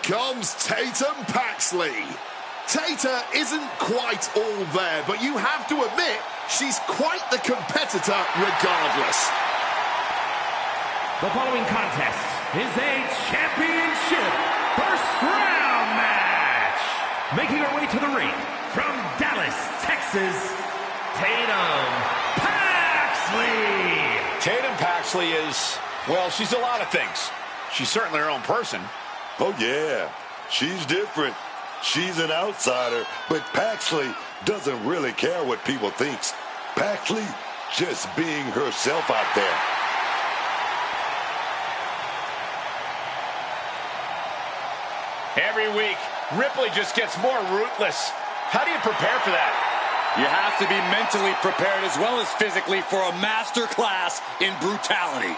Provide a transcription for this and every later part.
comes Tatum Paxley. Tata isn't quite all there, but you have to admit she's quite the competitor regardless. The following contest is a championship first round match. Making her way to the ring from Dallas, Texas, Tatum Paxley. Tatum Paxley is, well, she's a lot of things. She's certainly her own person. Oh, yeah. She's different. She's an outsider, but Paxley doesn't really care what people think. Paxley just being herself out there. Every week, Ripley just gets more ruthless. How do you prepare for that? You have to be mentally prepared as well as physically for a master class in brutality.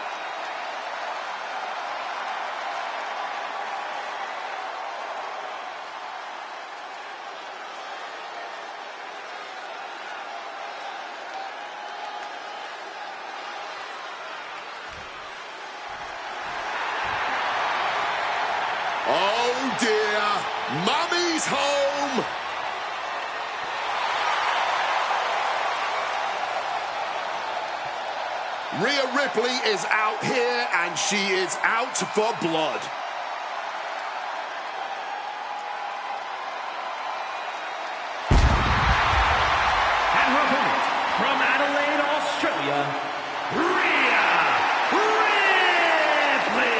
Oh dear, Mummy's home! Rhea Ripley is out here and she is out for blood. And her opponent from Adelaide, Australia, Rhea Ripley.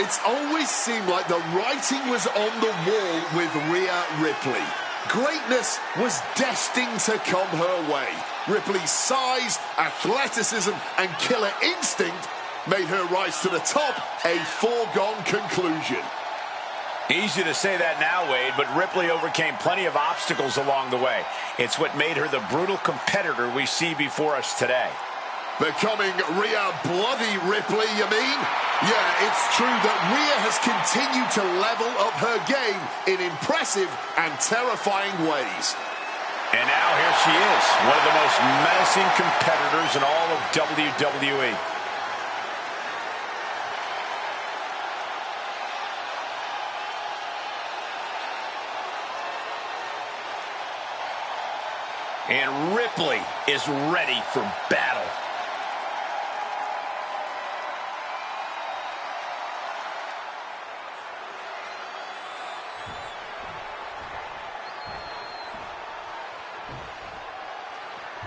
It's always seemed like the writing was on the wall with Rhea Ripley. Greatness was destined to come her way. Ripley's size, athleticism, and killer instinct made her rise to the top a foregone conclusion. Easy to say that now, Wade, but Ripley overcame plenty of obstacles along the way. It's what made her the brutal competitor we see before us today. Becoming Rhea Bloody Ripley, you mean? Yeah, it's true that Rhea has continued to level up her game in impressive and terrifying ways. And now here she is, one of the most menacing competitors in all of WWE. And Ripley is ready for battle.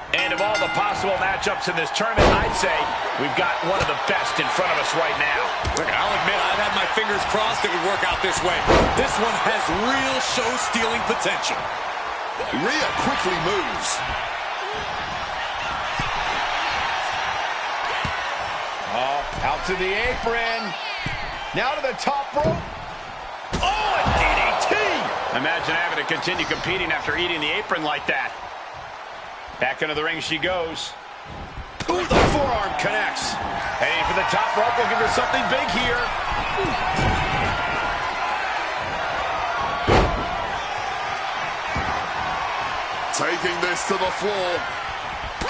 And of all the possible matchups in this tournament, I'd say we've got one of the best in front of us right now. Look, I'll admit, I've had my fingers crossed it would work out this way. This one has real show-stealing potential. Rhea quickly moves. Oh, out to the apron. Now to the top rope. Oh, a DDT! Imagine having to continue competing after eating the apron like that. Back into the ring she goes. Ooh, the forearm connects. Heading for the top rope, looking for something big here. Taking this to the floor.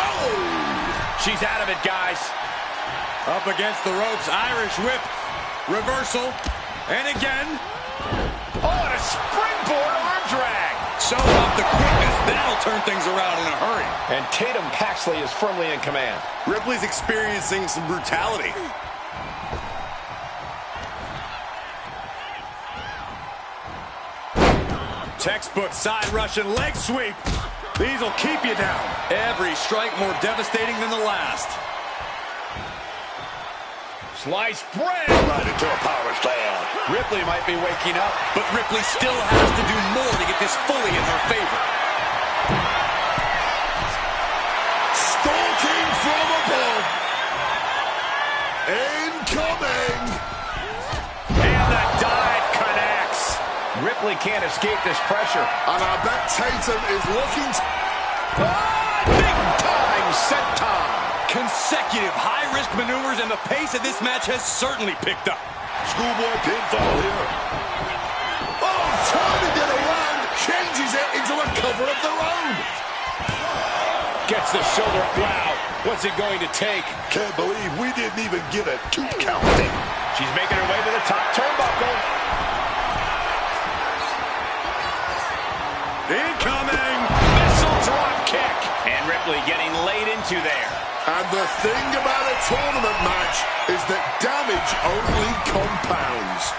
Oh! She's out of it, guys. Up against the ropes, Irish whip, reversal, and again. Oh, and a springboard arm drag. Shows off the quickness. That'll turn things around in a hurry. And Tatum Paxley is firmly in command. Ripley's experiencing some brutality. Textbook side Russian leg sweep. These will keep you down. Every strike more devastating than the last. Sliced bread. Right into a power slam. Ripley might be waking up. But Ripley still has to do more to get this fully in her favor. Stalking from above. Incoming. And the dive connects. Ripley can't escape this pressure. And I bet Tatum is looking to... Big time senton. Consecutive high-risk maneuvers, and the pace of this match has certainly picked up. Schoolboy pinfall here. Oh, turning it around, changes it into a cover of their own. Gets the shoulder up. Wow, what's it going to take? Can't believe we didn't even get a 2 count there. She's making her way to the top turnbuckle. Incoming! Missile drop kick. And Ripley getting laid into there. And the thing about a tournament match is that damage only compounds.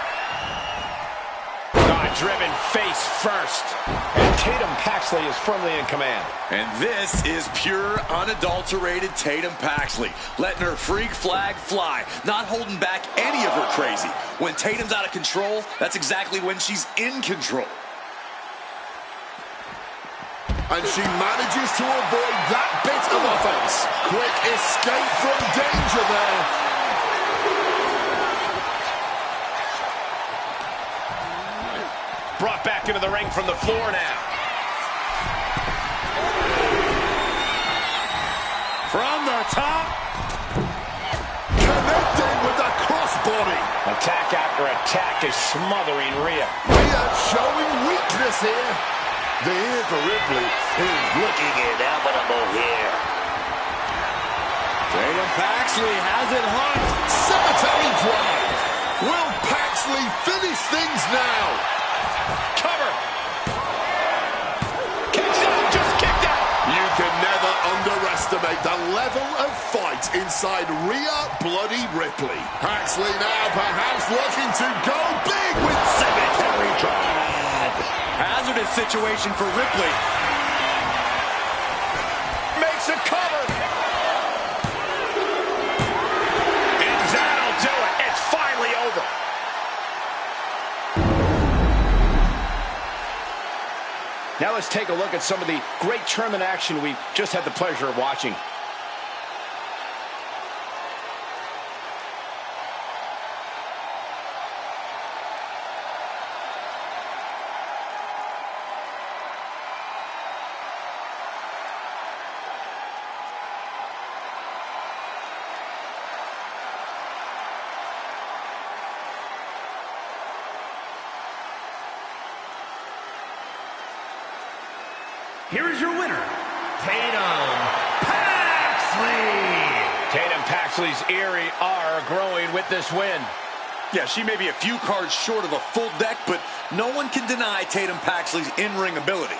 Driven face first. And Tatum Paxley is firmly in command. And this is pure, unadulterated Tatum Paxley, letting her freak flag fly, not holding back any of her crazy. When Tatum's out of control, that's exactly when she's in control. And she manages to avoid that bit of offense. Quick escape from danger there. Brought back into the ring from the floor now. From the top. Connecting with the crossbody. Attack after attack is smothering Rhea. Rhea showing weakness here. The end for Ripley is looking inevitable here. Tatum Paxley has it hooked. Cemetery drive. Will Paxley finish things now? Cover. Kicks out, just kicked out. You can never underestimate the level of fight inside Rhea Bloody Ripley. Paxley now perhaps looking to go big with cemetery drive. Hazardous situation for Ripley. Makes a cover. And that'll do it. It's finally over. Now let's take a look at some of the great tournament action we just had the pleasure of watching. Here is your winner, Tatum Paxley. Tatum Paxley's eerie aura growing with this win. Yeah, she may be a few cards short of a full deck, but no one can deny Tatum Paxley's in-ring ability.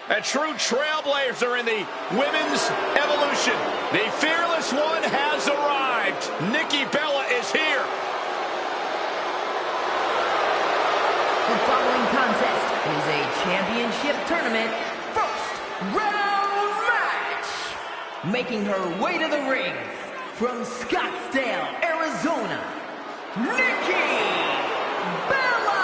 A true trailblazer in the women's evolution. The fearless one has arrived. Nikki Bella is here. The following contest is a championship tournament first round match. Making her way to the ring from Scottsdale, Arizona, Nikki Bella.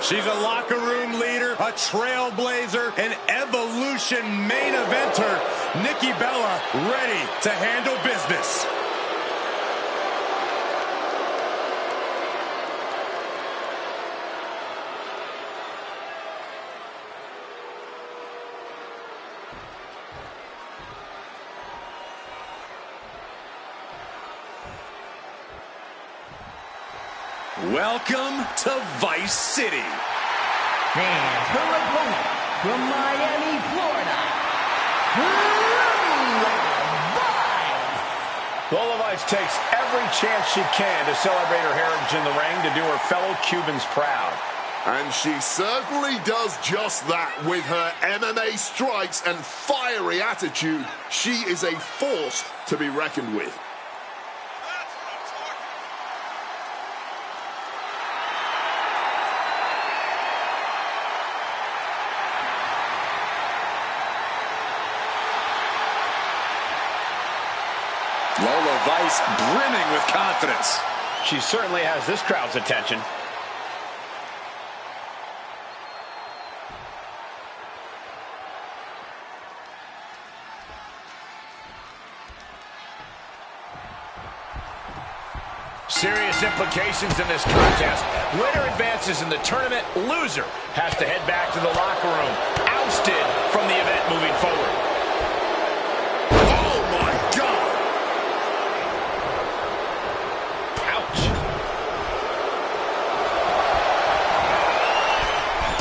She's a locker room leader, a trailblazer, an evolution main eventer. Nikki Bella ready to handle business. Welcome to Vice City. And her opponent from Miami, Florida, Lola Vice takes every chance she can to celebrate her heritage in the ring to do her fellow Cubans proud. And she certainly does just that with her MMA strikes and fiery attitude. She is a force to be reckoned with. Lola Vice brimming with confidence. She certainly has this crowd's attention. Serious implications in this contest. Winner advances in the tournament. Loser has to head back to the locker room. Ousted from the event moving forward. Oh my God! Ouch.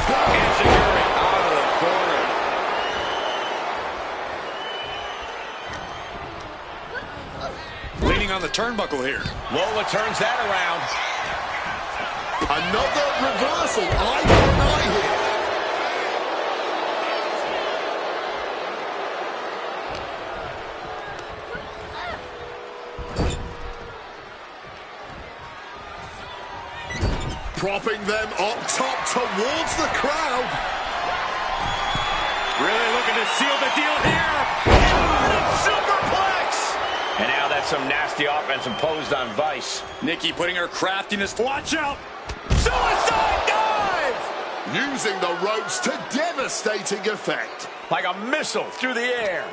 Enziguri out of the corner. Leaning on the turnbuckle here. Lola turns that around. Another reversal. I deny here. Propping them up top towards the crowd. Really looking to seal the deal here. Superplex! And now that's some nasty offense imposed on Vice. Nikki putting her craftiness. Watch out. Suicide dive! Using the ropes to devastating effect. Like a missile through the air.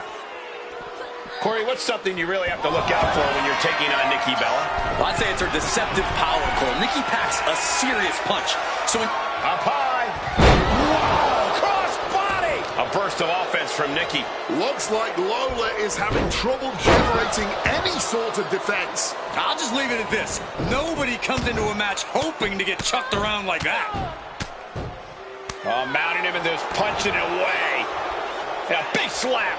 Corey, what's something you really have to look out for when you're taking on Nikki Bella? Well, I'd say it's her deceptive power, Cole. Nikki packs a serious punch. So Up high. Wow! Cross body! A burst of offense from Nikki. Looks like Lola is having trouble generating any sort of defense. I'll just leave it at this. Nobody comes into a match hoping to get chucked around like that. Oh, mounting him and just punching it away. And a big slap.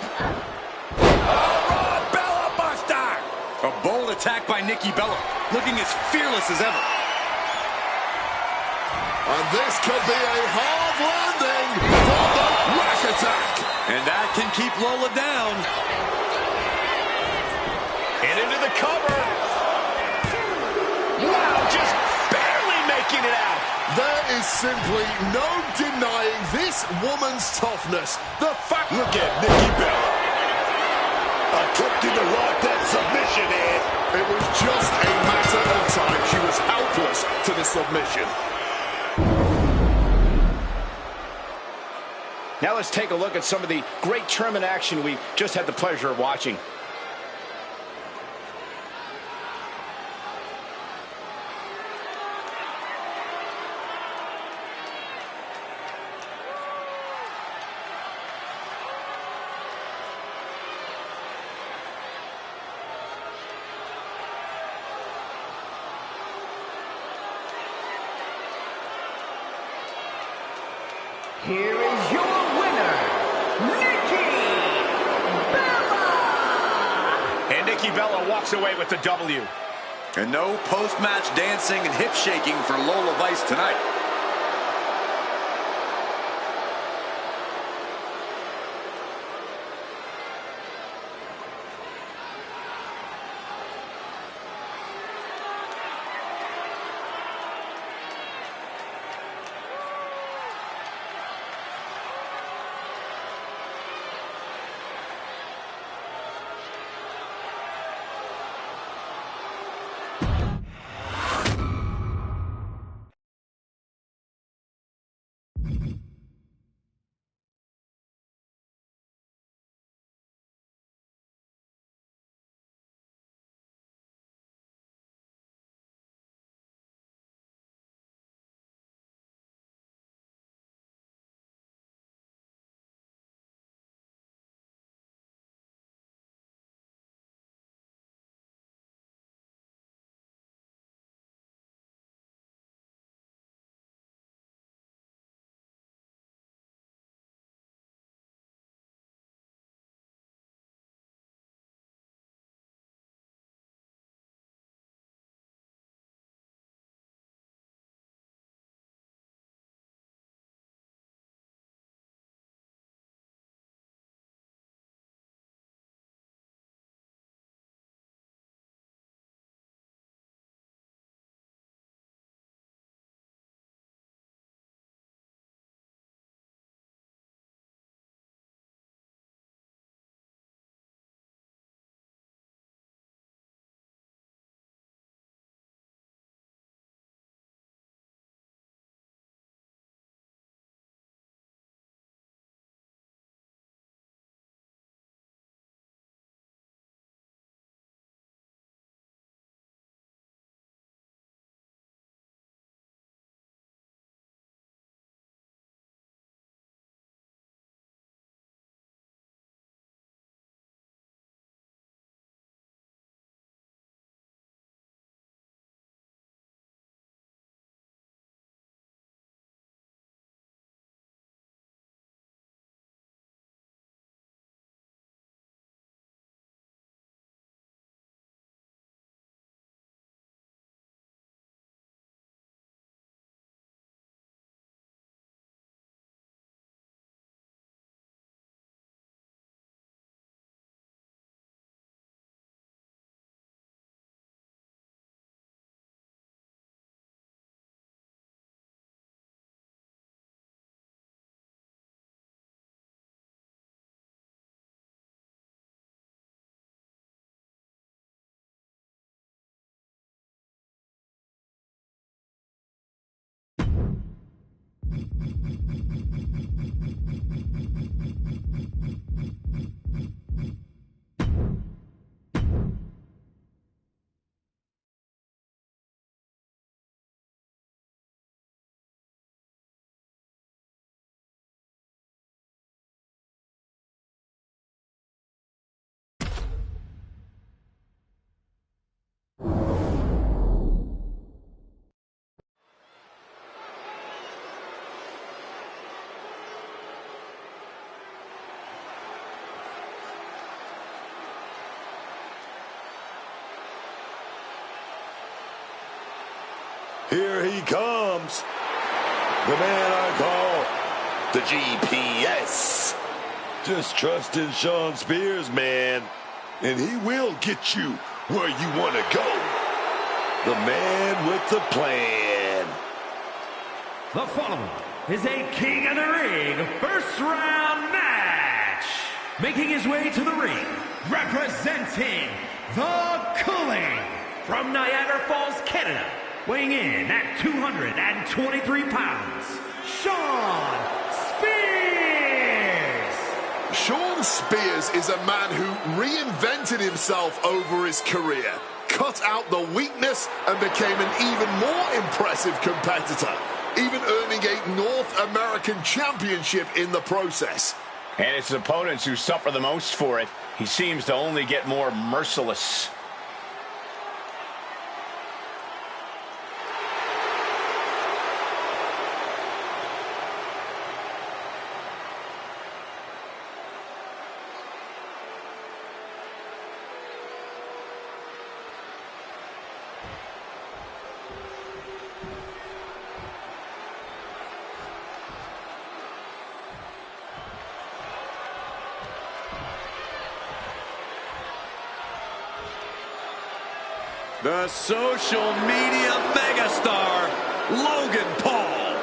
Oh, Bella Buster! A bold attack by Nikki Bella, looking as fearless as ever. And this could be a hard landing for the rack attack. And that can keep Lola down. And into the cover. Wow, just barely making it out. There is simply no denying this woman's toughness. The fact... Look at Nikki Bella. Attempting to lock that submission in. It was just a matter of time. She was helpless to the submission. Now let's take a look at some of the great tournament action we just had the pleasure of watching. Here is your winner, Nikki Bella! And Nikki Bella walks away with the W. And no post-match dancing and hip shaking for Lola Vice tonight. Here he comes. The man I call the GPS. Just trust in Sean Spears, man. And he will get you where you want to go. The man with the plan. The following is a King of the Ring first round match. Making his way to the ring, representing the Cooling from Niagara Falls, Canada. Weighing in at 223 pounds, Sean Spears! Shawn Spears is a man who reinvented himself over his career, cut out the weakness, and became an even more impressive competitor, even earning a North American Championship in the process. And it's his opponents who suffer the most for it. He seems to only get more merciless. The social media megastar, Logan Paul.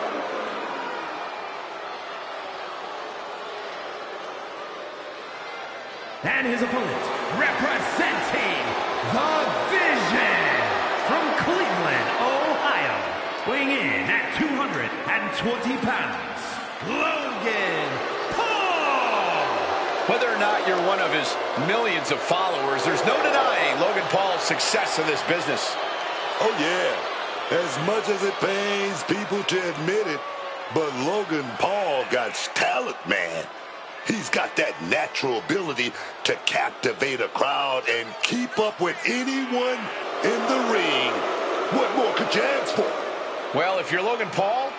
And his opponent, representing the Vision, from Cleveland, Ohio, weighing in at 220 pounds, Logan Paul. Whether or not you're one of his millions of followers, there's no denying Logan Paul's success in this business. Oh, yeah. As much as it pains people to admit it, but Logan Paul got talent, man. He's got that natural ability to captivate a crowd and keep up with anyone in the ring. What more could you ask for? Well, if you're Logan Paul,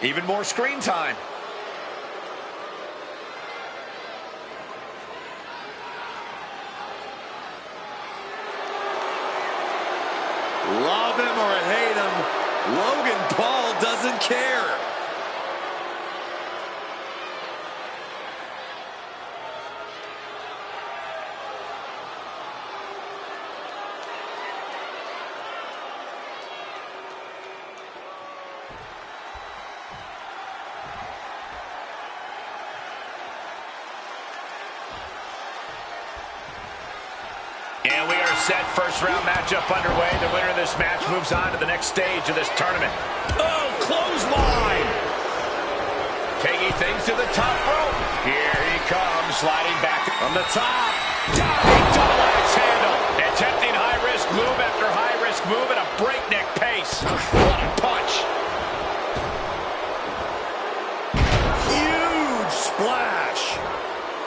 even more screen time. Love him or hate him, Logan Paul doesn't care. And we are set. First round matchup underway. The winner of this match moves on to the next stage of this tournament. Oh, clothesline! Taking things to the top rope. Here he comes, sliding back from the top. Diving double axe handle. Attempting high-risk move after high-risk move at a breakneck pace. What a punch. Huge splash.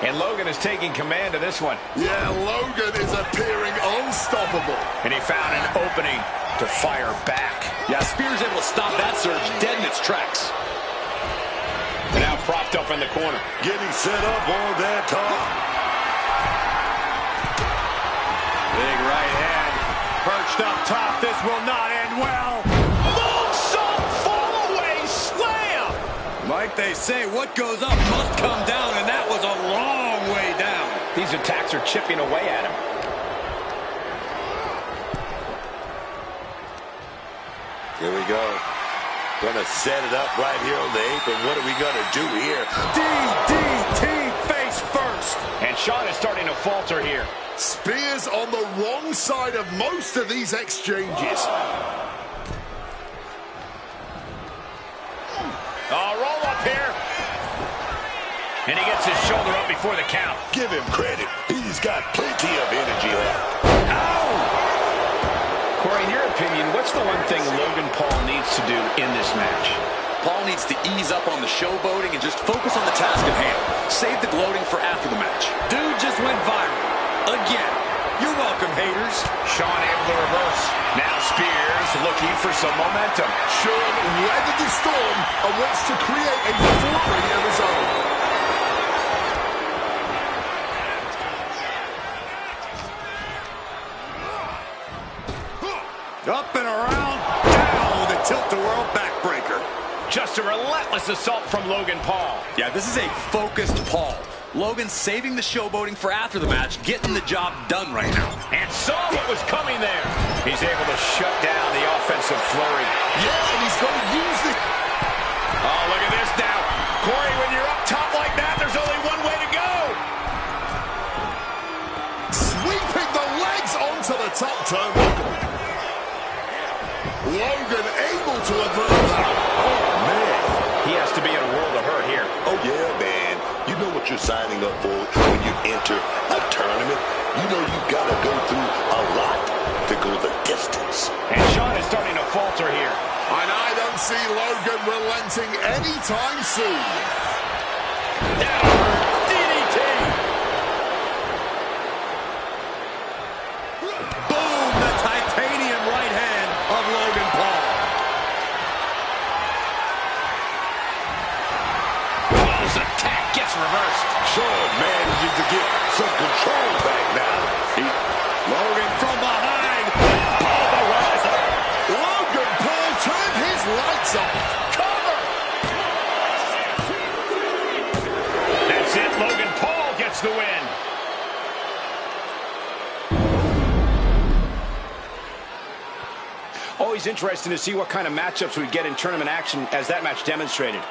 And Logan is taking command of this one. Yeah, Logan is appearing unstoppable. And he found an opening to fire back. Yeah, Spears able to stop that surge dead in its tracks. And now propped up in the corner. Getting set up on that top. Big right hand. Perched up top. This will not end well. Moonsault fall-away slam! Like they say, what goes up must come down, and that was a long way down. These attacks are chipping away at him. Here we go. Gonna set it up right here on the apron. What are we gonna do here? DDT face first. And Shawn is starting to falter here. Spears on the wrong side of most of these exchanges. Roll up here. And he gets his shoulder up before the count. Give him credit. He's got plenty of energy left. Corey, in your opinion, what's the one thing Logan Paul needs to do in this match? Paul needs to ease up on the showboating and just focus on the task at hand. Save the gloating for after the match. Dude just went viral. Again. You're welcome, haters. Shawn able to reverse. Now Spears looking for some momentum. Shawn weathered the storm and wants to create a flurry of his own. Up and around, down with a tilt-a-whirl backbreaker. Just a relentless assault from Logan Paul. Yeah, this is a focused Paul. Logan saving the showboating for after the match, getting the job done right now. And saw what was coming there. He's able to shut down the offensive flurry. Yeah, and he's going to use this. Oh, look at this now. Corey, when you're up top like that, there's only one way to go. Sweeping the legs onto the top turnbuckle. Logan able to avert that. Oh, man. He has to be in a world of hurt here. Oh, yeah, man. You know what what you're signing up for when you enter a tournament. You know you gotta go through a lot to go the distance. And Shawn is starting to falter here. And I don't see Logan relenting anytime soon. DDT! Boom! The titanium right hand of Logan Paul. Paul's attack gets reversed. Shawn manages to get some control back now. Logan from behind. Paul the rise up. Logan Paul turned his lights off. Cover! That's it. Logan Paul gets the win. Always interesting to see what kind of matchups we get in tournament action, as that match demonstrated.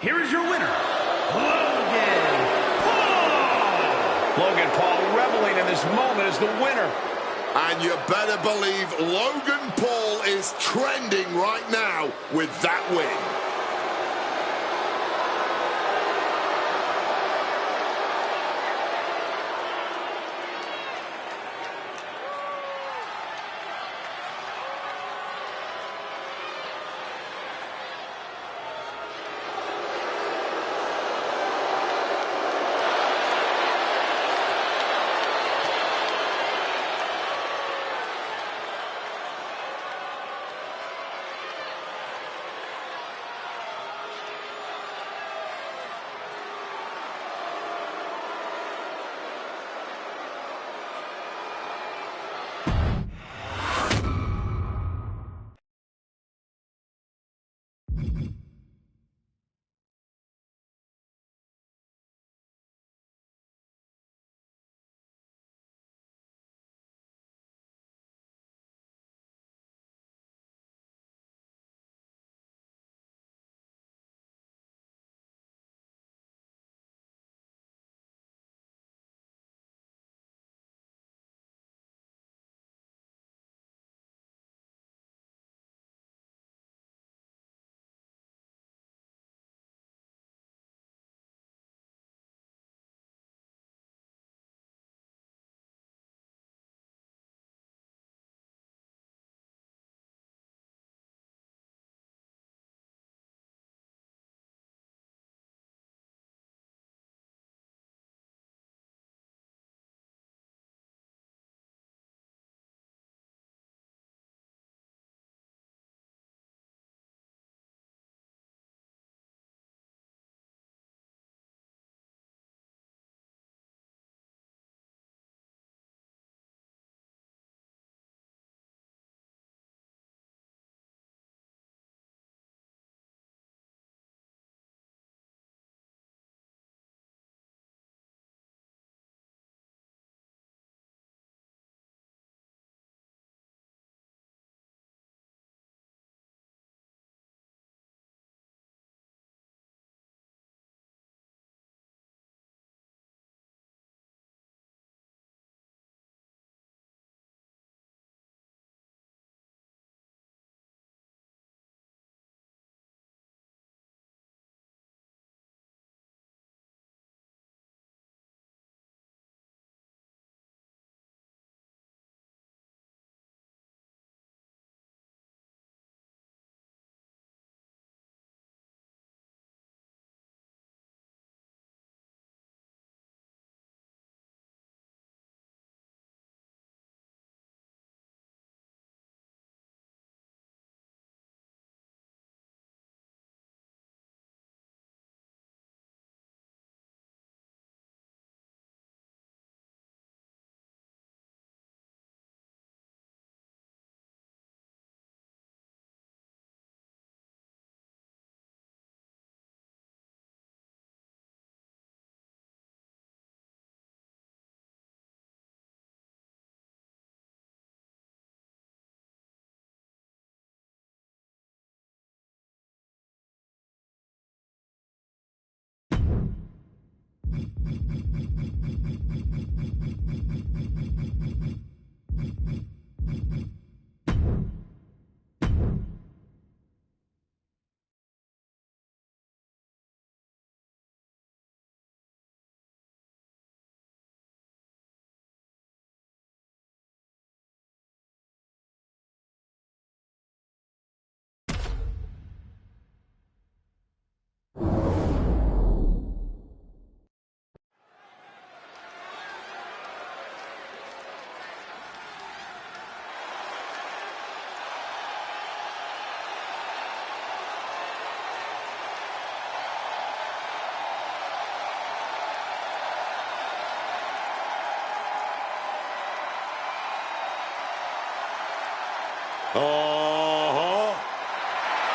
Here is your winner, Logan Paul. Logan Paul reveling in this moment as the winner. And you better believe Logan Paul is trending right now with that win.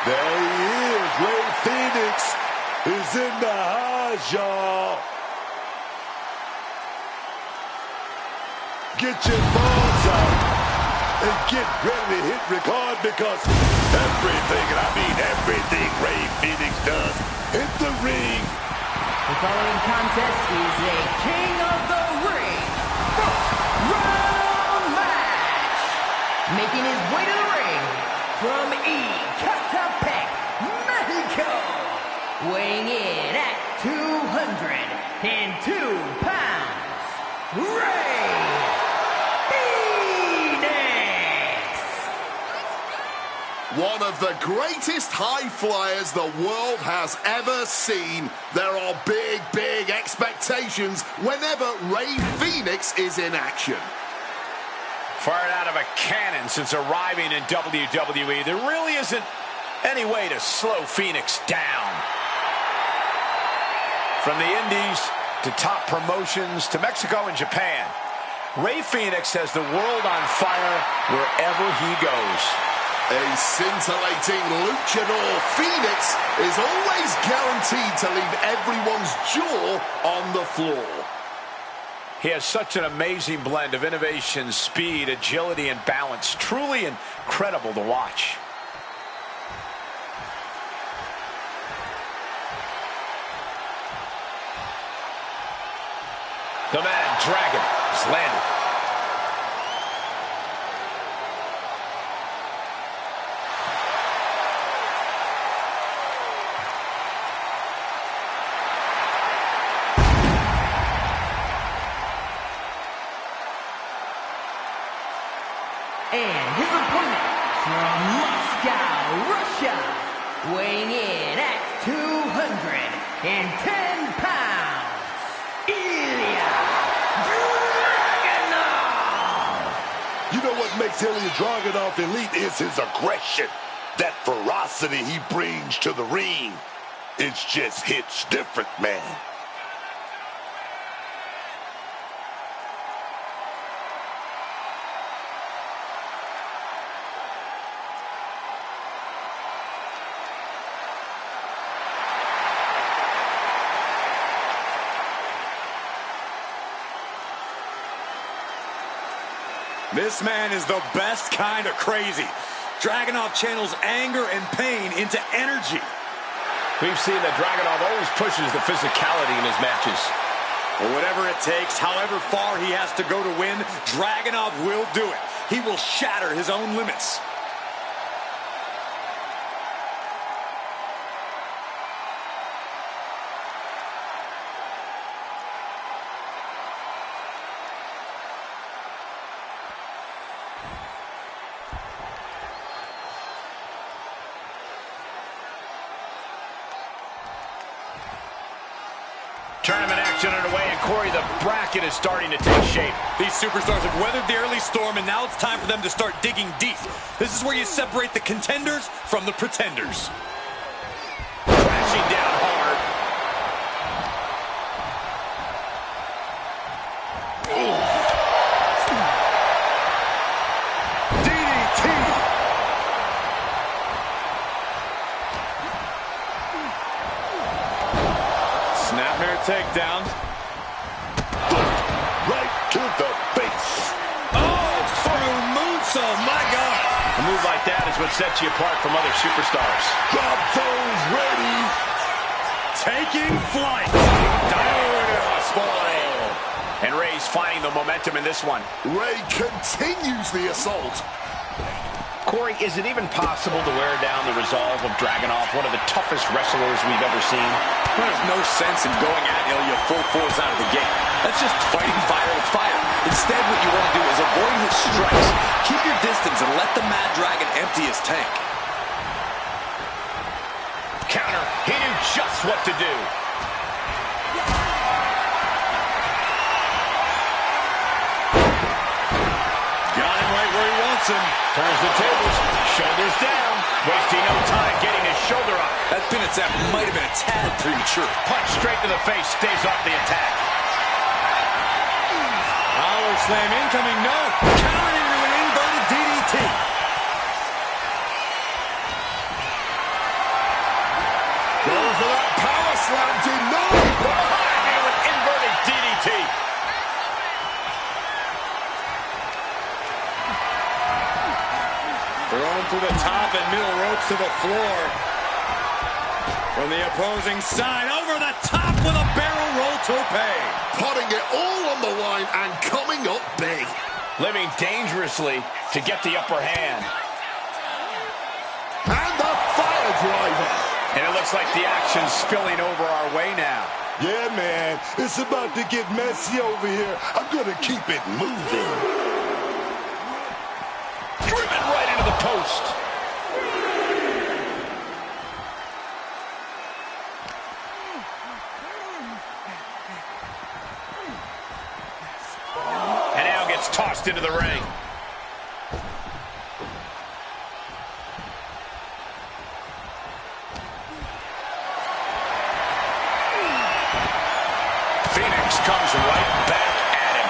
There he is. Rey Fenix is in the house, y'all. Get your phones out and get ready to hit record, because everything, and I mean everything, Rey Fenix does in the ring. The following contest is a King of the Ring first round match. Making his way to the ring from Ecatepec, Mexico. Weighing in at 202 pounds, Rey Fenix. One of the greatest high flyers the world has ever seen. There are big, big expectations whenever Rey Fenix is in action. Fired out of a cannon since arriving in WWE. There really isn't any way to slow Fenix down. From the Indies to top promotions to Mexico and Japan, Rey Fenix has the world on fire wherever he goes. A scintillating luchador, Fenix is always guaranteed to leave everyone's jaw on the floor. He has such an amazing blend of innovation, speed, agility, and balance. Truly incredible to watch. The Mad Dragon has landed. And his opponent from Moscow, Russia, weighing in at 210 pounds, Ilya Dragunov. You know what makes Ilya Dragunov elite is his aggression. That ferocity he brings to the ring. It's just hits different, man. This man is the best kind of crazy. Dragunov channels anger and pain into energy. We've seen that Dragunov always pushes the physicality in his matches. Well, whatever it takes, however far he has to go to win, Dragunov will do it. He will shatter his own limits. Tournament action underway, and Corey, the bracket is starting to take shape. These superstars have weathered the early storm, and now it's time for them to start digging deep. This is where you separate the contenders from the pretenders. Crashing down hard. DDT! Snapmare takedown. Right to the face. Oh, through moonsault, my God. A move like that is what sets you apart from other superstars. Drop zones ready. Taking flight. Dialing us falling. And Ray's finding the momentum in this one. Ray continues the assault. Corey, is it even possible to wear down the resolve of Dragunov, one of the toughest wrestlers we've ever seen? There's no sense in going at Ilya full force out of the gate. That's just fighting fire with fire. Instead, what you want to do is avoid his strikes. Keep your distance and let the Mad Dragon empty his tank. Counter. He knew just what to do. Got him right where he wants him. Turns the tables. Shoulders down. Wasting no time getting his shoulder up. That pin attempt might have been a tad premature. Punch straight to the face. Stays off the attack. Power slam incoming. No. Countering into an inverted DDT. Going for that power slam. Denied. Behind me with inverted DDT. Thrown through the top and middle ropes to the floor. From the opposing side, over the top with a barrel roll tope. Putting it all on the line and coming up big. Living dangerously to get the upper hand. And the fire driver. And it looks like the action's spilling over our way now. Yeah, man, it's about to get messy over here. I'm gonna keep it moving. Driven right into the post. And now gets tossed into the ring. Phoenix comes right back at him.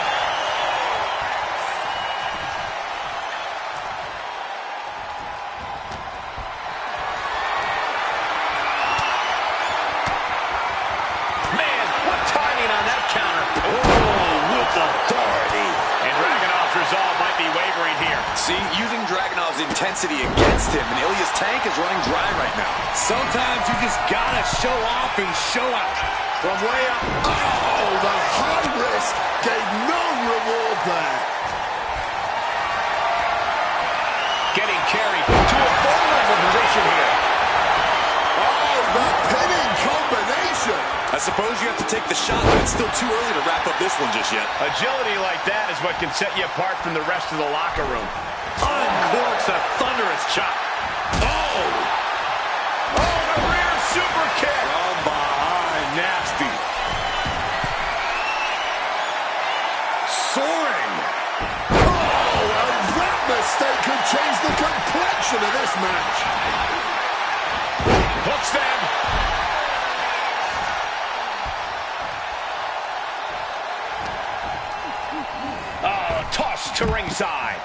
Man, what timing on that counter. Oh, with authority. And Dragunov's resolve might be wavering here. See, using Dragunov's intensity against him, and Ilya's tank is running dry right now. Sometimes you just gotta show off and show out. From way up. Oh, the high risk gave no reward there. Getting carried to a vulnerable position here. Oh, the pinning combination. I suppose you have to take the shot, but it's still too early to wrap up this one just yet. Agility like that is what can set you apart from the rest of the locker room. Uncorks a thunderous chop. Oh, the rear super kick. From behind, nasty. Soaring. Oh, and that mistake could change the complexion of this match. Hooks them. Oh, toss to ringside.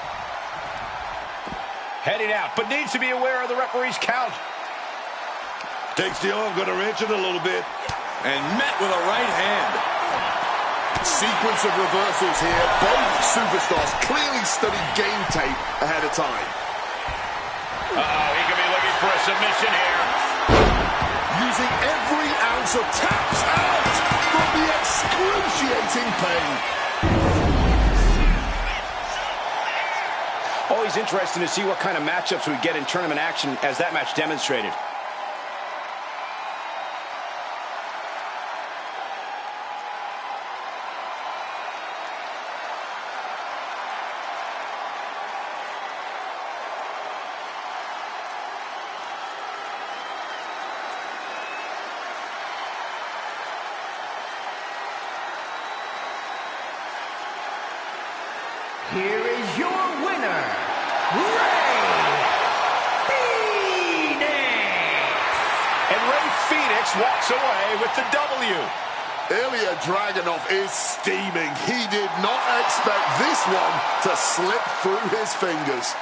Heading out, but needs to be aware of the referee's count. Takes the arm, gonna wrench it a little bit. And met with a right hand. Sequence of reversals here. Both superstars clearly studied game tape ahead of time. Uh-oh, he could be looking for a submission here. Using every ounce of taps out from the excruciating pain. Always interesting to see what kind of matchups we get in tournament action, as that match demonstrated. Here is your winner, Ray Phoenix! And Ray Phoenix walks away with the W. Ilya Dragunov is steaming. He did not expect this one to slip through his fingers.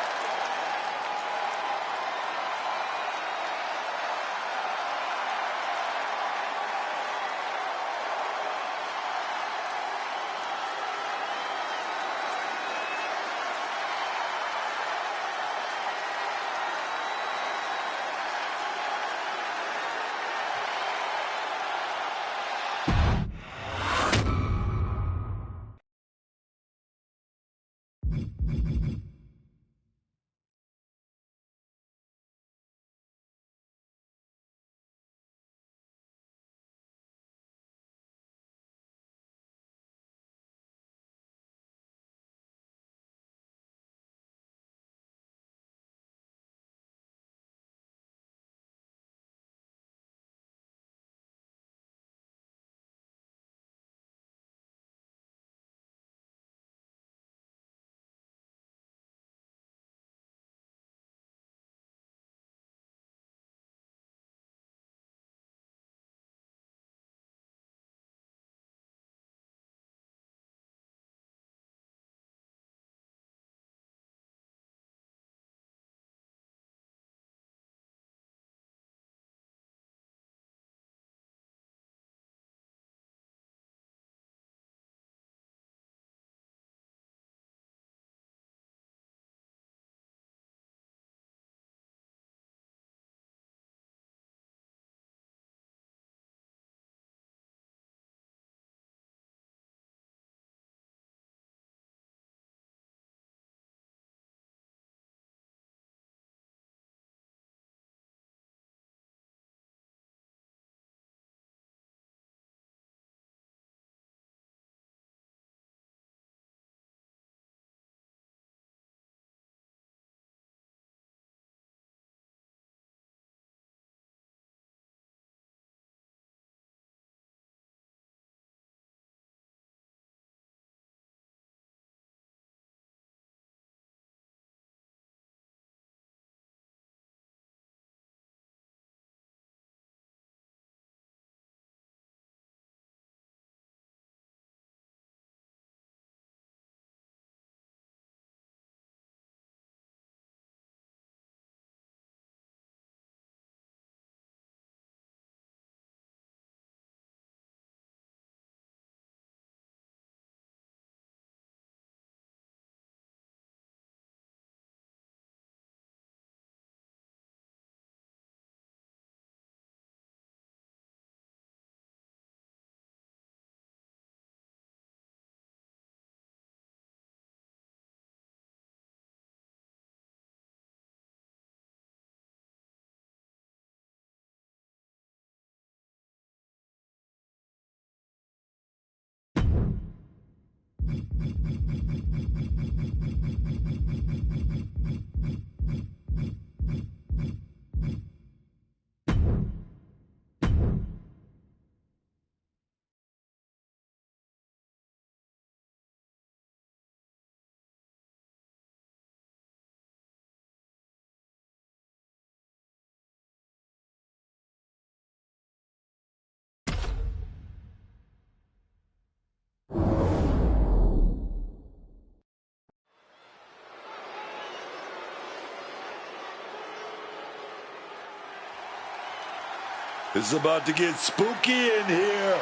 It's about to get spooky in here.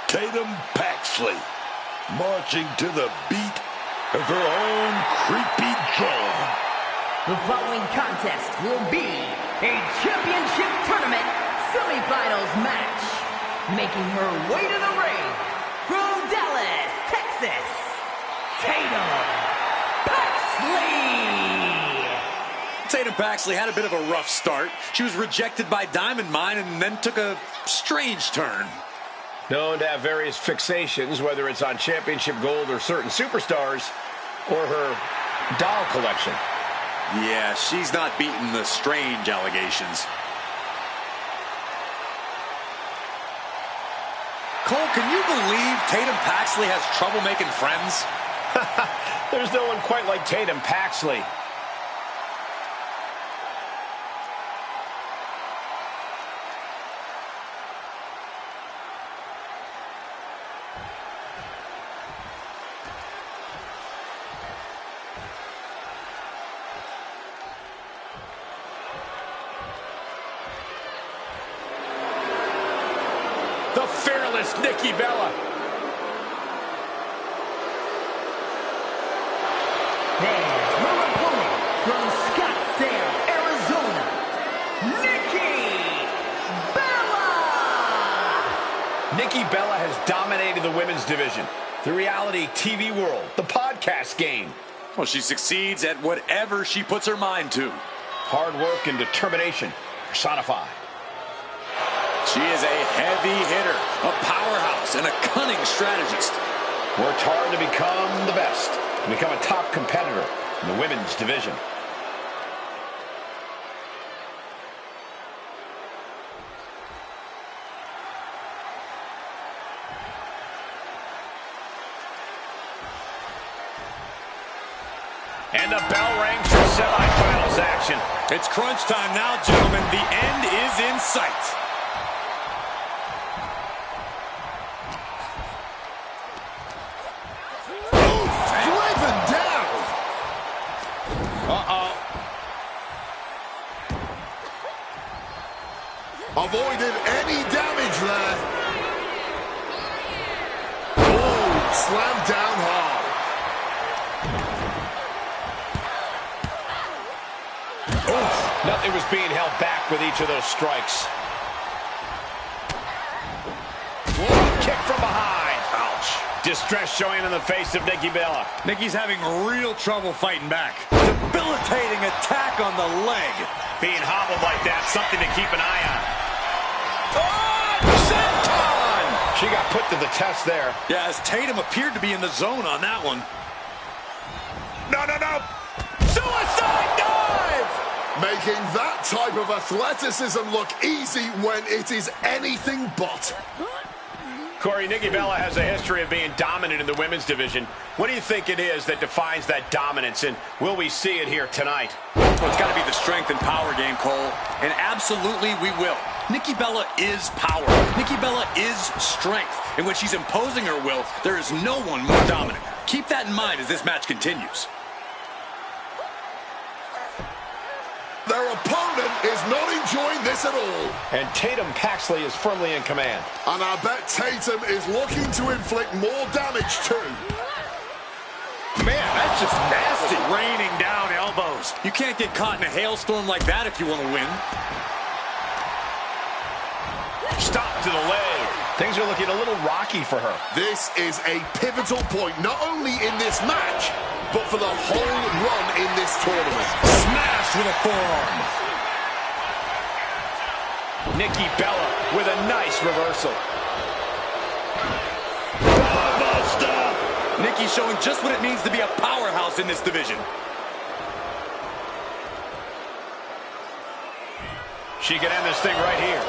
Tatum Paxley marching to the beat of her own creepy drum. The following contest will be a championship tournament semifinals match. Making her way to the ring from Dallas, Texas, Tatum Paxley. Tatum Paxley had a bit of a rough start. She was rejected by Diamond Mine and then took a strange turn. Known to have various fixations, whether it's on championship gold or certain superstars, or her doll collection. Yeah, she's not beating the strange allegations. Cole, can you believe Tatum Paxley has trouble making friends? There's no one quite like Tatum Paxley. The fearless Nikki Bella. And her opponent from Scottsdale, Arizona, Nikki Bella. Nikki Bella has dominated the women's division, the reality TV world, the podcast game. Well, she succeeds at whatever she puts her mind to. Hard work and determination personified. She is a heavy hitter, a powerhouse, and a cunning strategist. Worked hard to become the best, to become a top competitor in the women's division. And the bell rings for semifinals action. It's crunch time now, gentlemen. The end is in sight. Driven down. Uh-oh. Avoided any damage there. Oh, slammed down hard. Nothing was being held back with each of those strikes. Kick from behind. Ouch. Distress showing in the face of Nikki Bella. Nikki's having real trouble fighting back. Debilitating attack on the leg. Being hobbled like that, something to keep an eye on. Oh, senton! She got put to the test there. Yeah, as Tatum appeared to be in the zone on that one. No. Suicide dive! Making that type of athleticism look easy when it is anything but. Corey, Nikki Bella has a history of being dominant in the women's division. What do you think it is that defines that dominance, and will we see it here tonight? Well, it's got to be the strength and power game, Cole. And absolutely we will. Nikki Bella is power. Nikki Bella is strength. And when she's imposing her will, there is no one more dominant. Keep that in mind as this match continues. Their opponent is not enjoying this at all. And Tatum Paxley is firmly in command. And I bet Tatum is looking to inflict more damage too. Man, that's just nasty. Raining down elbows. You can't get caught in a hailstorm like that if you want to win. Stop to the leg. Things are looking a little rocky for her. This is a pivotal point, not only in this match, but for the whole run in this tournament. Smash with a forearm. Nikki Bella with a nice reversal. Buster! Nikki showing just what it means to be a powerhouse in this division. She can end this thing right here.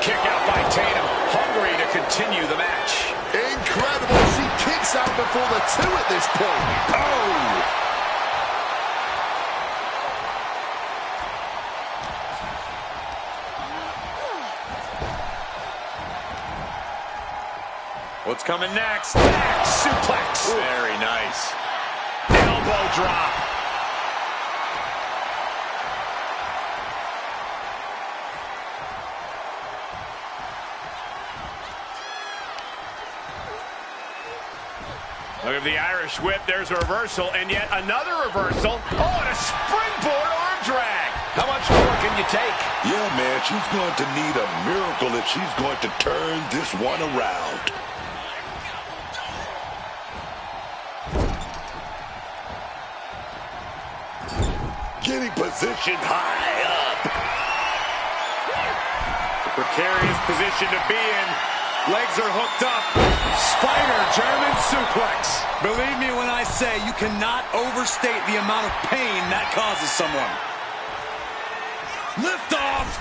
Kick out by Tatum, hungry to continue the match. Incredible. She kicks out before the 2 at this point. Oh! What's coming next? Back suplex. Very nice. Elbow drop. Look at the Irish whip. There's a reversal, and yet another reversal. Oh, and a springboard arm drag. How much more can you take? Yeah, man, she's going to need a miracle if she's going to turn this one around. Getting positioned high up. Precarious position to be in. Legs are hooked up. Spider German suplex. Believe me when I say you cannot overstate the amount of pain that causes someone. Lift off.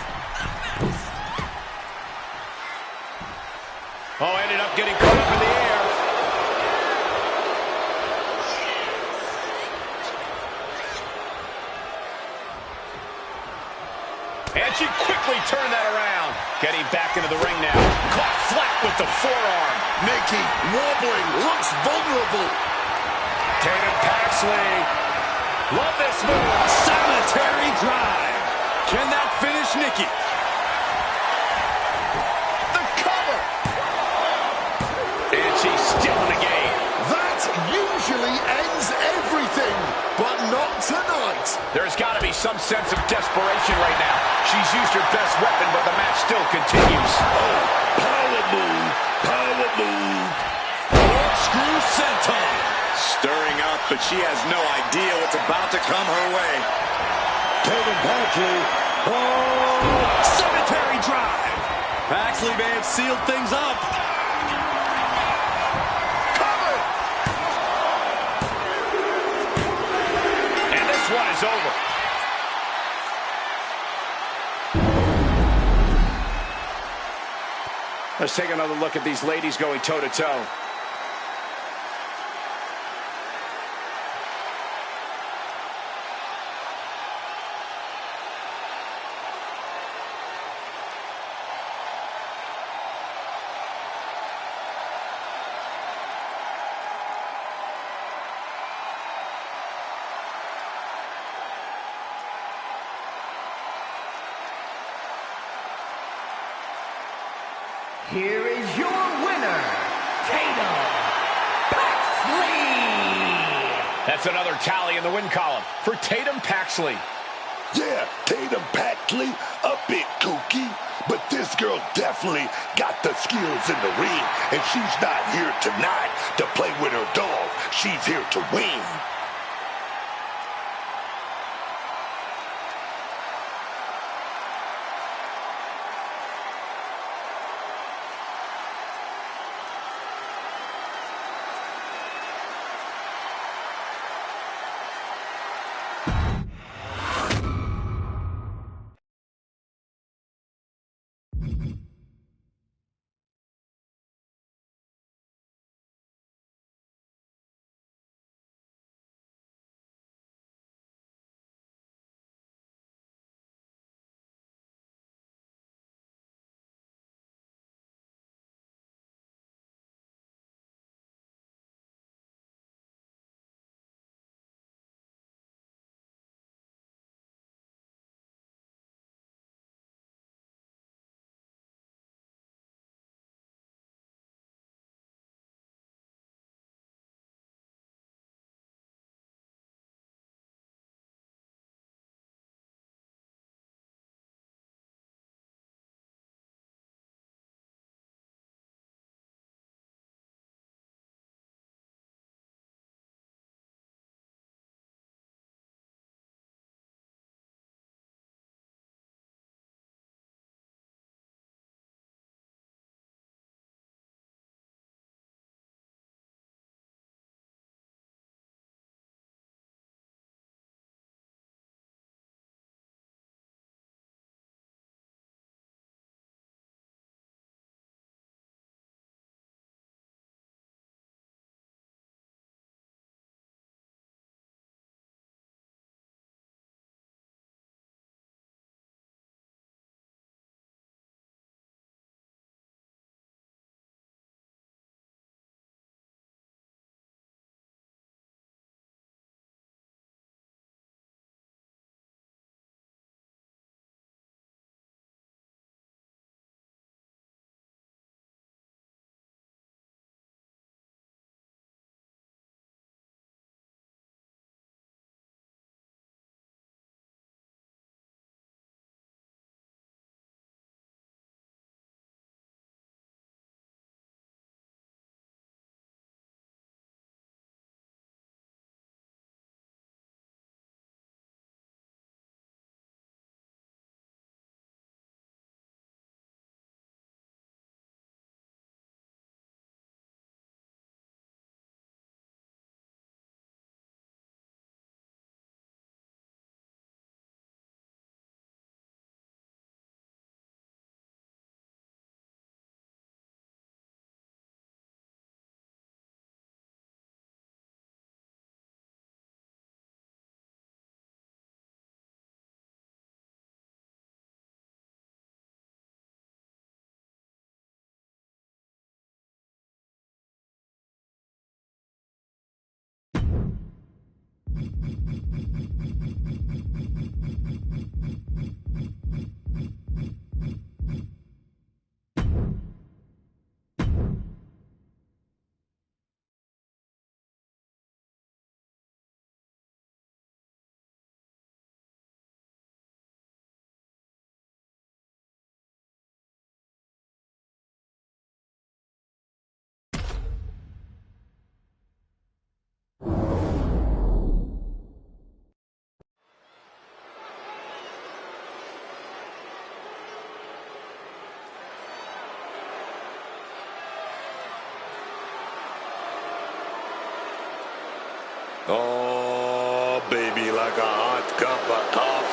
Oh, ended up getting caught up in the air. And she quickly turned that around. Getting back into the ring now. Caught flat with the forearm. Nikki wobbling, looks vulnerable. Tatum Paxley. Love this move. Cemetery drive. Can that finish Nikki? The cover. And she's still in the game. That usually ends everything, but not tonight. There's got to be some sense of desperation right now. She's used her best weapon, but the match still continues. Oh, power move, power move. Corkscrew senton. Stirring up, but she has no idea what's about to come her way. Tatum Paxley. Oh, Cemetery drive. Paxley may have sealed things up. Cover. And this one is over. Let's take another look at these ladies going toe-to-toe. Here is your winner, Tatum Paxley. That's another tally in the win column for Tatum Paxley. yeah, Tatum Paxley, a bit kooky, but this girl definitely got the skills in the ring, and she's not here tonight to play with her dog. She's here to win.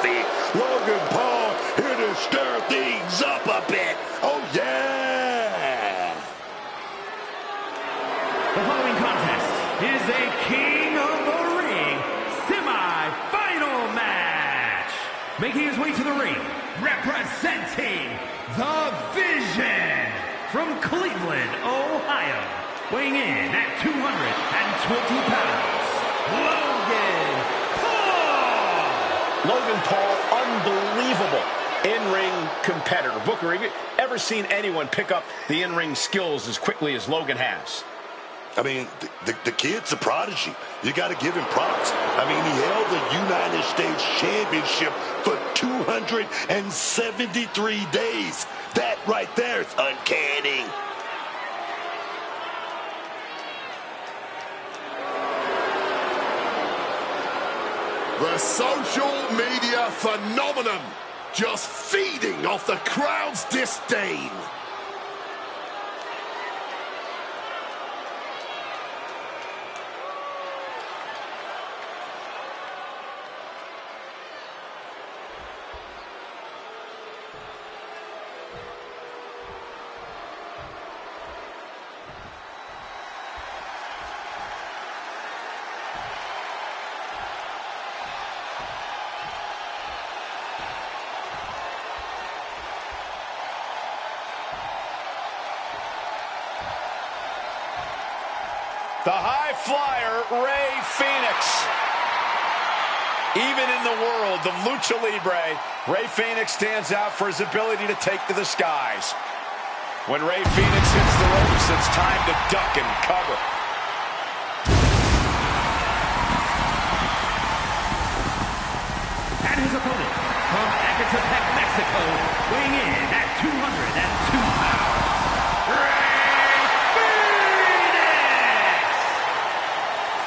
nasty. Logan Paul here to stir things up a bit. Oh, yeah. The following contest is a King of the Ring semi-final match. Making his way to the ring, representing the Vision from Cleveland, Ohio. Weighing in at 220 pounds, Logan Paul. Logan Paul, unbelievable in-ring competitor. Booker, have you ever seen anyone pick up the in-ring skills as quickly as Logan has? I mean, the kid's a prodigy. You got to give him props. I mean, he held the United States Championship for 273 days. That right there is uncanny. The social media phenomenon, just feeding off the crowd's disdain. The high flyer, Rey Fénix. Even in the world of Lucha Libre, Rey Fénix stands out for his ability to take to the skies. When Rey Fénix hits the ropes, it's time to duck and cover. And his opponent, from Ecatepec, Mexico, weighing in at 202 pounds,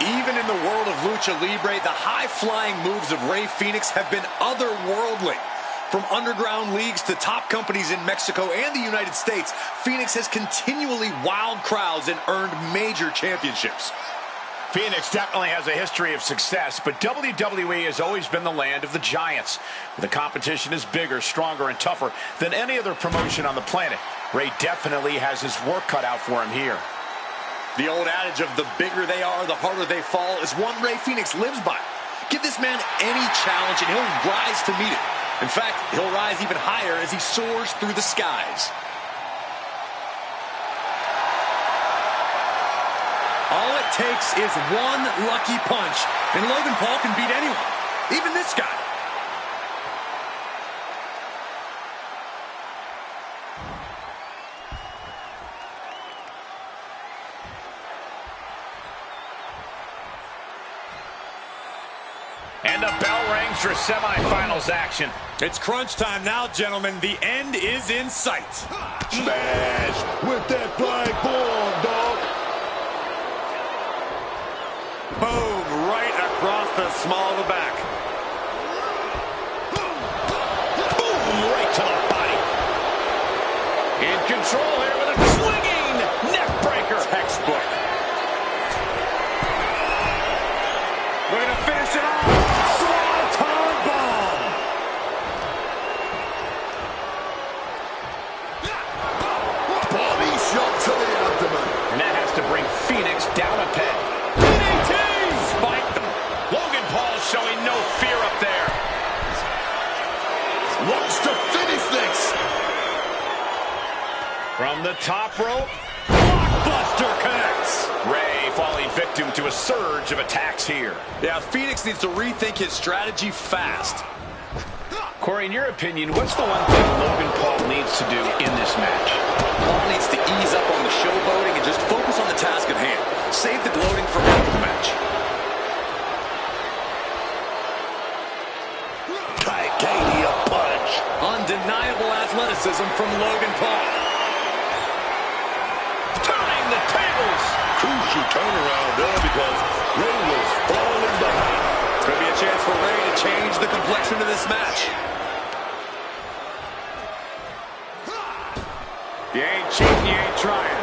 Even in the world of Lucha Libre, the high-flying moves of Rey Fénix have been otherworldly. From underground leagues to top companies in Mexico and the United States, Fénix has continually wowed crowds and earned major championships. Fénix definitely has a history of success, but WWE has always been the land of the giants. The competition is bigger, stronger, and tougher than any other promotion on the planet. Rey definitely has his work cut out for him here. The old adage of the bigger they are, the harder they fall is one Rey Fénix lives by. Give this man any challenge and he'll rise to meet it. In fact, he'll rise even higher as he soars through the skies. All it takes is one lucky punch, and Logan Paul can beat anyone, even this guy. And the bell rings for semifinals action. It's crunch time now, gentlemen. The end is in sight. Smash with that flying forearm, dog. Boom, right across the small of the back. Boom, right to the body. In control here with a swinging neck breaker. Textbook. Looking to finish it off. Swanton bomb. Body shot to the abdomen. And that has to bring Fénix down a peg. DDT! Spiked them. Logan Paul showing no fear up there. Wants to finish this. From the top rope. Blockbuster connects. Rey falling victim to a surge of attacks here. Yeah, Fénix needs to rethink his strategy fast. Corey, in your opinion, what's the one thing Logan Paul needs to do in this match? Paul needs to ease up on the showboating and just focus on the task at hand. Save the gloating for after the match. Titanium punch. Undeniable athleticism from Logan Paul. Turning the tables. Crucial turnaround there because Rey was falling behind. It's going to be a chance for Rey to change the complexion of this match. You ain't cheating, you ain't trying.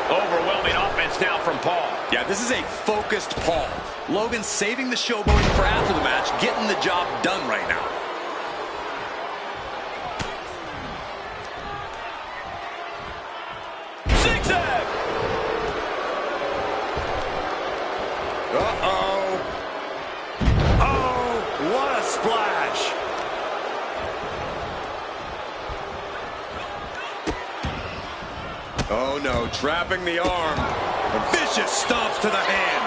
Overwhelming offense now from Paul. Yeah, this is a focused Paul. Logan saving the showboating for after the match, getting the job done right now. Oh no, trapping the arm. Vicious stomps to the hand.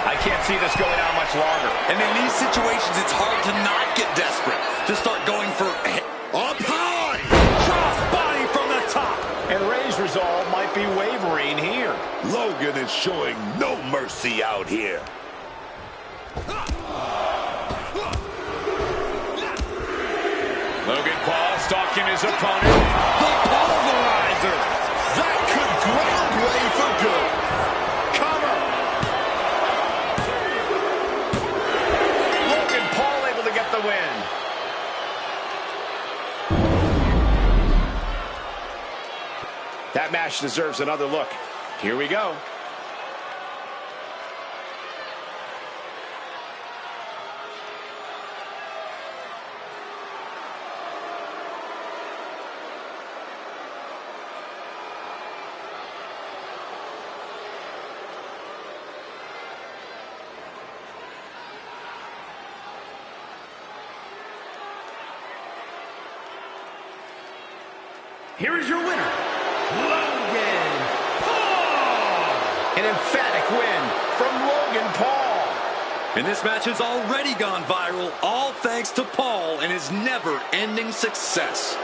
I can't see this going on much longer. And in these situations, it's hard to not get desperate. To start going for Up high! cross body from the top. And Ray's resolve might be wavering here. Logan is showing no mercy out here. Logan Paul stalking his opponent. The pulverizer. That could ground Ray for good. Cover. Logan Paul able to get the win. That match deserves another look. Here we go. Here is your winner, Logan Paul! An emphatic win from Logan Paul. And this match has already gone viral, all thanks to Paul and his never-ending success.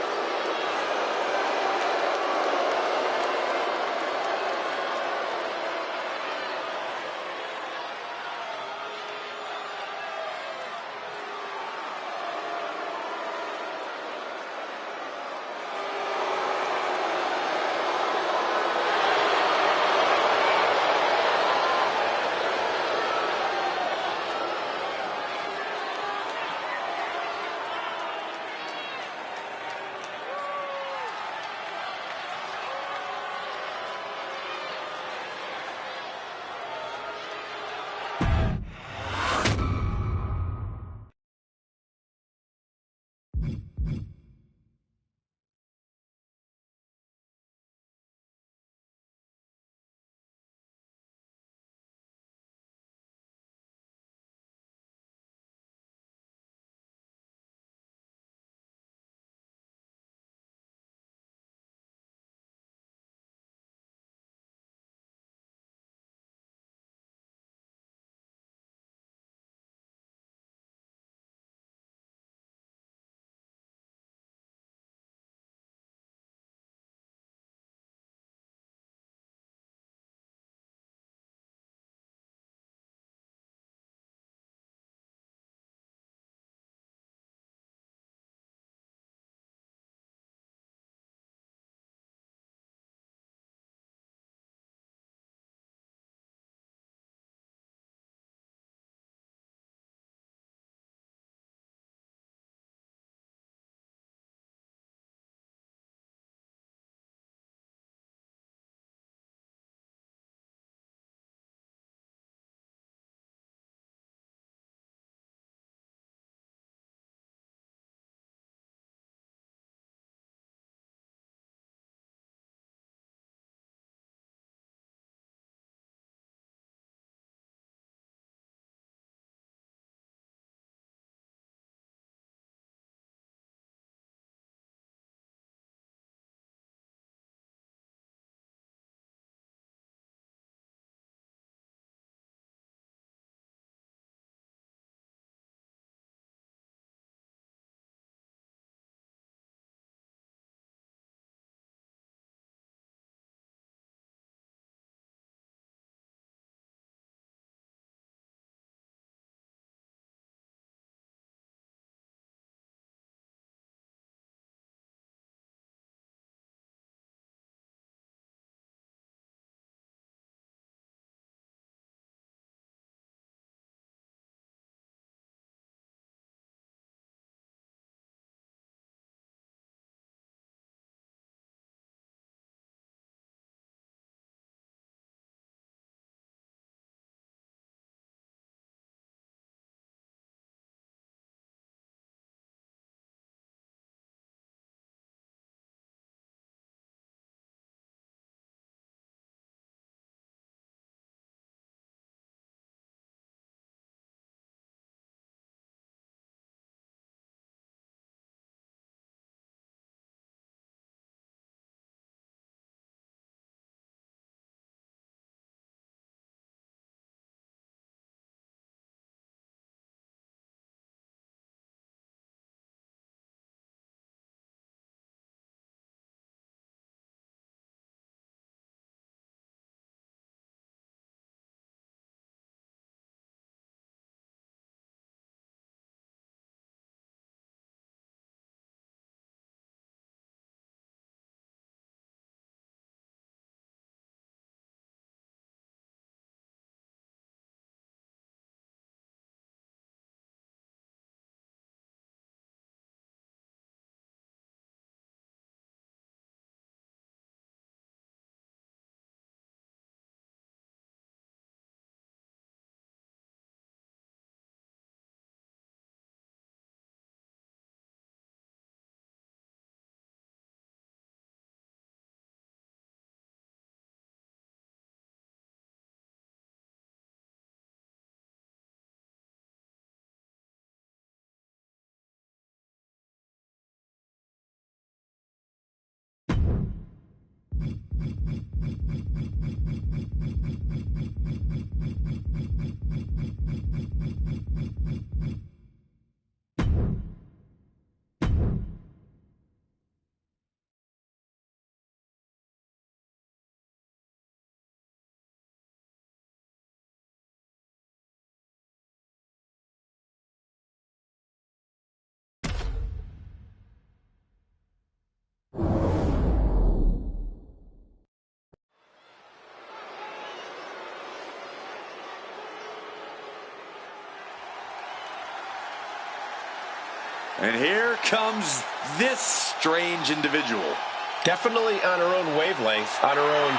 And here comes this strange individual. Definitely on her own wavelength, on her own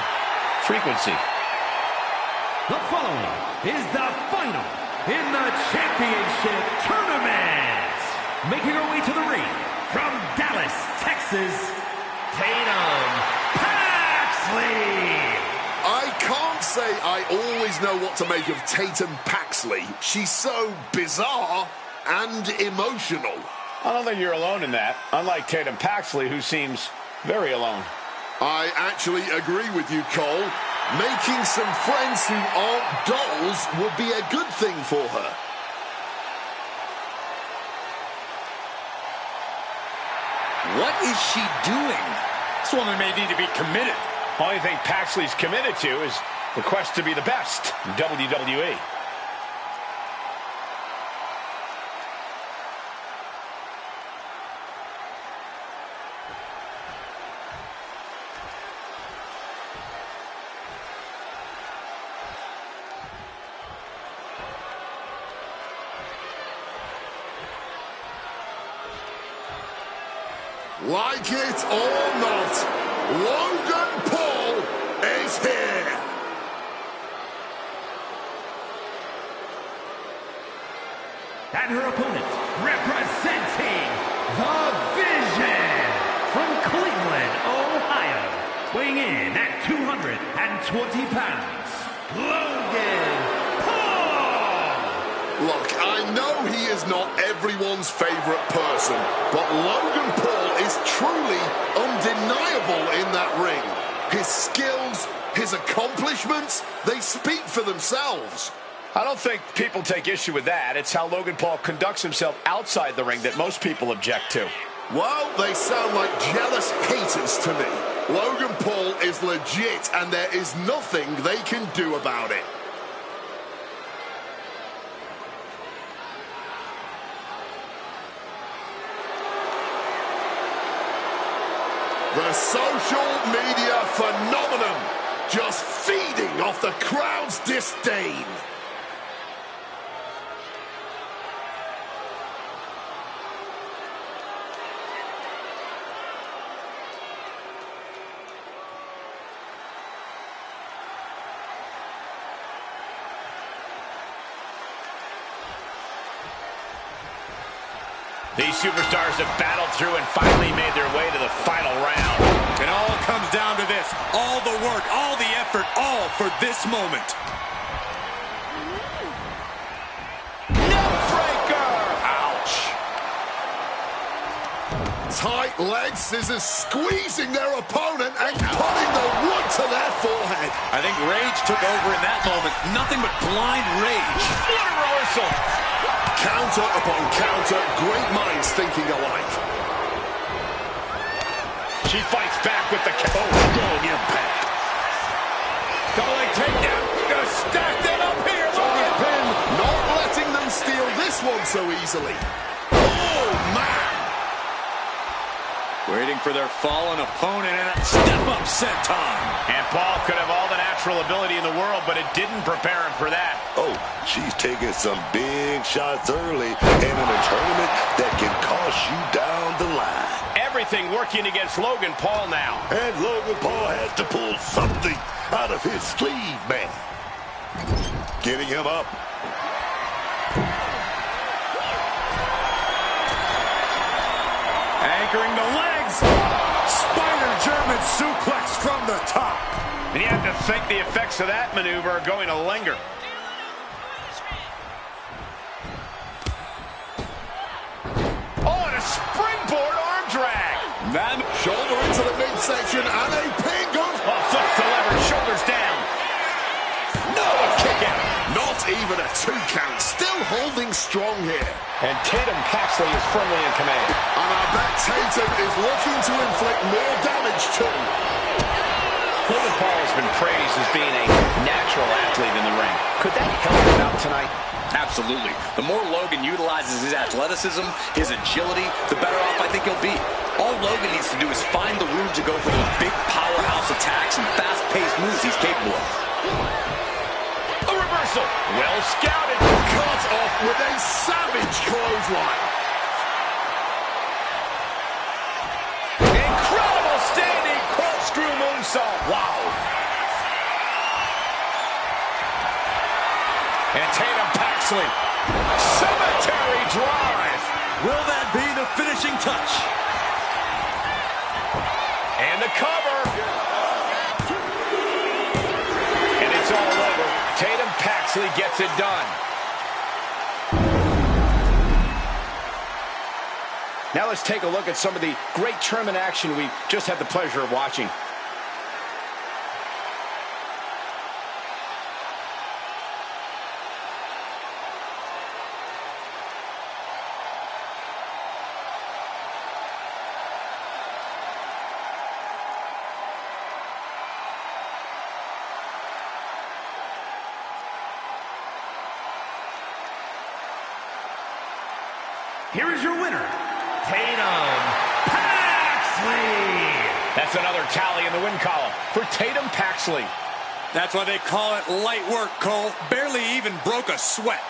frequency. The following is the final in the championship tournament. Making her way to the ring from Dallas, Texas, Tatum Paxley. I can't say I always know what to make of Tatum Paxley. She's so bizarre and emotional. I don't think you're alone in that, unlike Tatum Paxley, who seems very alone. I actually agree with you, Cole. Making some friends who aren't dolls would be a good thing for her. What is she doing? This woman may need to be committed. Only thing Paxley's committed to is the quest to be the best in WWE. Like it or not, Logan Paul is here. And her opponent, representing the Vision from Cleveland, Ohio, weighing in at 220 pounds, Logan Paul. Look, I know he is not everyone's favorite person, but Logan Paul is truly undeniable in that ring. His skills, his accomplishments, they speak for themselves. I don't think people take issue with that. It's how Logan Paul conducts himself outside the ring that most people object to. Well, they sound like jealous haters to me. Logan Paul is legit, and there is nothing they can do about it. The social media phenomenon, just feeding off the crowd's disdain. These superstars have battled through and finally made their way to the final round. It all comes down to this. All the work, all the effort, all for this moment. Neckbreaker! Ouch. Tight leg scissors squeezing their opponent and putting the wood to their forehead. I think rage took over in that moment. Nothing but blind rage. What a reversal! Counter upon counter, great minds thinking alike. She fights back with the Strong impact. double leg takedown. Gonna stack that up here. Look at Pin, not letting them steal this one so easily. Oh, man. Waiting for their fallen opponent and a step-up senton. And Paul could have all the natural ability in the world, but it didn't prepare him for that. Oh, she's taking some big shots early and in a tournament that can cost you down the line. Everything working against Logan Paul now. And Logan Paul has to pull something out of his sleeve, man. Getting him up. Anchoring the legs. Spider German suplex from the top. And you have to think the effects of that maneuver are going to linger. Oh, and a springboard arm drag. Shoulder into the midsection and a pin goes. Oh, foot even a 2 count. Still holding strong here. And Tatum Paxley is firmly in command. And I bet Tatum is looking to inflict more damage too. Logan Paul has been praised as being a natural athlete in the ring. Could that help him out tonight? Absolutely. The more Logan utilizes his athleticism, his agility, the better off I think he'll be. All Logan needs to do is find the room to go for those big powerhouse attacks and fast-paced moves he's capable of. A reversal. Well scouted. Cut off with a savage clothesline. Incredible standing corkscrew moonsault. Wow. And Tatum Paxley. Cemetery drive. Will that be the finishing touch? And the cover. And it's all over. Tatum Paxley gets it done. Now let's take a look at some of the great tournament action we just had the pleasure of watching. Here is your winner, Tatum Paxley. That's another tally in the win column for Tatum Paxley. That's why they call it light work, Cole. Barely even broke a sweat.